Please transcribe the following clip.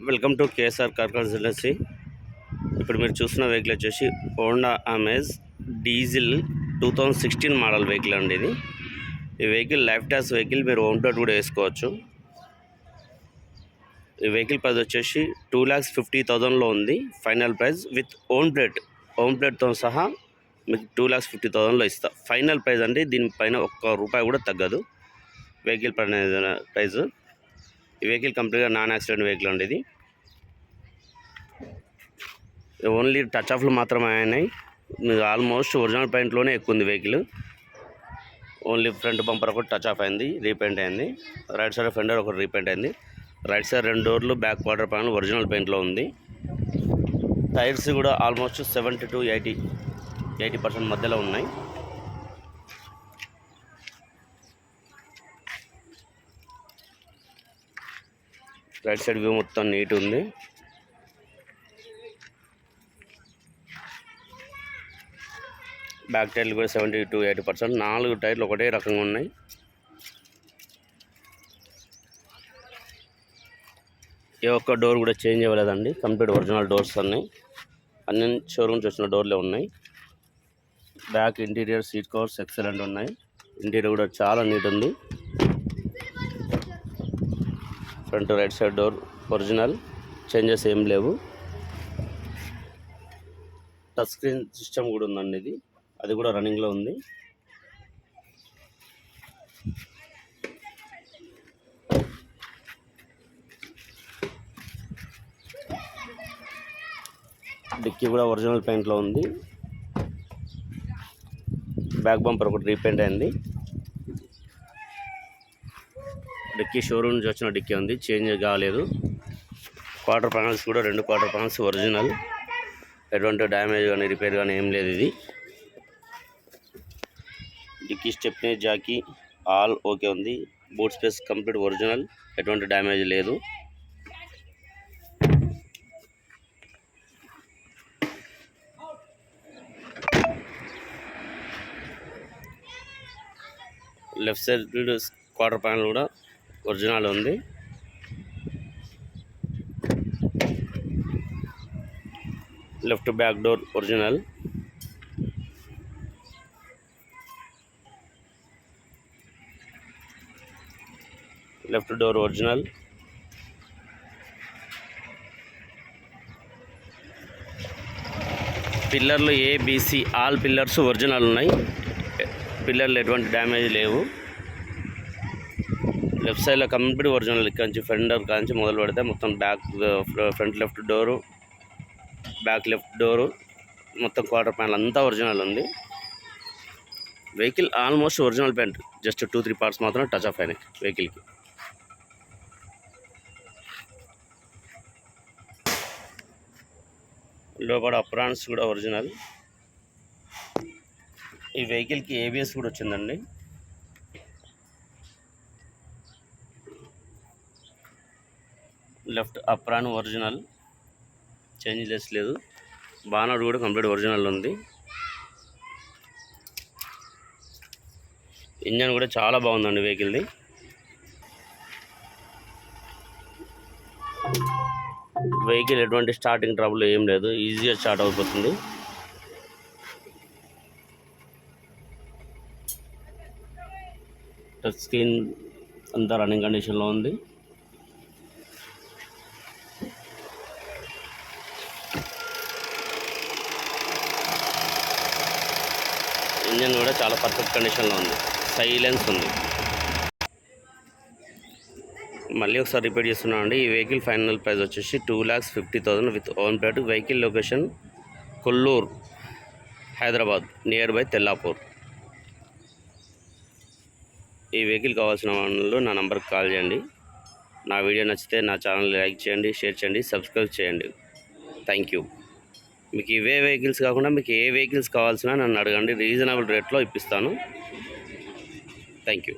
Welcome to KSR car consultancy. ఇప్పుడు మీరు చూస్తున్న వెహికల్ వచ్చేసి Honda amaze diesel 2016 model vehicle అండి. ఈ వెహికల్ లైఫ్ ట్యాక్స్ వెహికల్, మీరు హోమ్ ప్లేట్ కూడా వేసుకోవచ్చు. ఈ వెహికల్ ప్రైస్ వచ్చేసి 2,50,000లో ఉంది. ఫైనల్ ప్రైస్ విత్ హోమ్ ప్లేట్తో సహా మీకు 2,50,000లో ఇస్తా. ఫైనల్ ప్రైస్ అండి, దీనిపైన ఒక్క రూపాయి కూడా తగ్గదు వెహికల్ ప్రైస్. ఈ వెహికల్ కంప్లీట్గా నాన్ యాక్సిడెంట్ వెహికల్ అండి. ఇది ఓన్లీ టచ్ ఆఫ్లు మాత్రమే అయినాయి. ఆల్మోస్ట్ ఒరిజినల్ పెయింట్లోనే ఎక్కువ ఉంది వెహికల్. ఓన్లీ ఫ్రంట్ బంపర్ ఒకటి టచ్ ఆఫ్ అయింది, రీపెయింట్ అయింది. రైట్ సైడ్ ఫెండర్ ఒకటి రీపెయింట్ అయింది. రైట్ సైడ్ 2 డోర్లు, బ్యాక్ క్వార్టర్ ప్యానల్ ఒరిజినల్ పెయింట్లో ఉంది. టైర్స్ కూడా ఆల్మోస్ట్ 70 to 80% మధ్యలో ఉన్నాయి. రైట్ సైడ్ వ్యూ మొత్తం నీట్ ఉంది. బ్యాక్ టైర్లు కూడా 70 to 80%. 4 టైర్లు ఒకటే రకంగా ఉన్నాయి. ఏ ఒక్క డోర్ కూడా చేంజ్ అవ్వలేదండి. కంప్లీట్ ఒరిజినల్ డోర్స్ అన్ని షోరూమ్స్ వచ్చిన డోర్లే ఉన్నాయి. Back interior seat covers excellent ఉన్నాయి. ఇంటీరియర్ కూడా చాలా నీట్ ఉంది. Front right side door original, changes ఏం లేవు. టచ్ స్క్రీన్ సిస్టమ్ కూడా ఉందండి. అది కూడా రన్నింగ్లో ఉంది. డిక్కీ కూడా ఒరిజినల్ పెయింట్లో ఉంది. బ్యాక్ బంపర్ ఒకటి రీపెయింట్ అయింది. డిక్కీ షోరూమ్ నుంచి వచ్చిన డిక్కీ ఉంది, చేంజ్ కాలేదు. క్వార్టర్ ప్యానల్స్ కూడా 2 క్వార్టర్ ప్యానల్స్ ఒరిజినల్. ఎటువంటి డ్యామేజ్ కానీ రిపేర్ కానీ ఏం లేదు. ఇది dickey stepney jack all okay ఉంది. బూట్ స్పేస్ కంప్లీట్ ఒరిజినల్, ఎటువంటి డ్యామేజ్ లేదు. లెఫ్ట్ సైడ్ క్వార్టర్ ప్యానల్ కూడా ఒరిజినల్ ఉంది. Left back door original. Left door original. పిల్లర్లు ఏబిసి ఆల్ పిల్లర్స్ ఒరిజినల్ ఉన్నాయి. పిల్లర్లు ఎటువంటి డ్యామేజ్ లేవు. లెఫ్ట్ సైడ్లో కంప్లీట్ ఒరిజినల్. ఇక్కడ నుంచి ఫెండర్ కాంచి మొదలు పెడితే మొత్తం back front left door, back left door, మొత్తం క్వార్టర్ ప్యానల్ అంతా ఒరిజినల్ ఉంది. Vehicle almost original paint, just 2-3 parts మాత్రం టచ్ ఆఫ్ అయినాయి వెహికల్కి. లోపల అప్రాన్స్ కూడా ఒరిజినల్. ఈ వెహికల్కి ఏబిఎస్ కూడా వచ్చిందండి. లెఫ్ట్ అప్రాన్ ఒరిజినల్, చేంజ్లెస్ లేదు. బానట్ కూడా కంప్లీట్ ఒరిజినల్ ఉంది. ఇంజన్ కూడా చాలా బాగుందండి వెహికల్ది. వెహికల్ ఎటువంటి స్టార్టింగ్ ట్రబుల్ ఏం లేదు, ఈజీగా స్టార్ట్ అయిపోతుంది. టచ్ స్క్రీన్ అంతా రన్నింగ్ కండిషన్లో ఉంది. ఇంజన్ కూడా చాలా పర్ఫెక్ట్ కండిషన్లో ఉంది. సైలెన్స్ ఉంది. మళ్ళీ ఒకసారి రిపీట్ చేస్తున్నాను అండి. ఈ వెహికల్ ఫైనల్ ప్రైస్ వచ్చేసి 2,50,000 with own plate. Vehicle location Kollur, Hyderabad, near by Tellapur. ఈ వెహికల్ కావాల్సిన వాళ్ళు నా నంబర్కి కాల్ చేయండి. నా వీడియో నచ్చితే నా ఛానల్ లైక్ చేయండి, షేర్ చేయండి, సబ్స్క్రైబ్ చేయండి. Thank you. మీకు ఇవే వెహికల్స్ కాకుండా మీకు ఏ వెహికల్స్ కావాల్సినా నన్ను అడగండి, రీజనబుల్ రేట్లో ఇప్పిస్తాను. Thank you.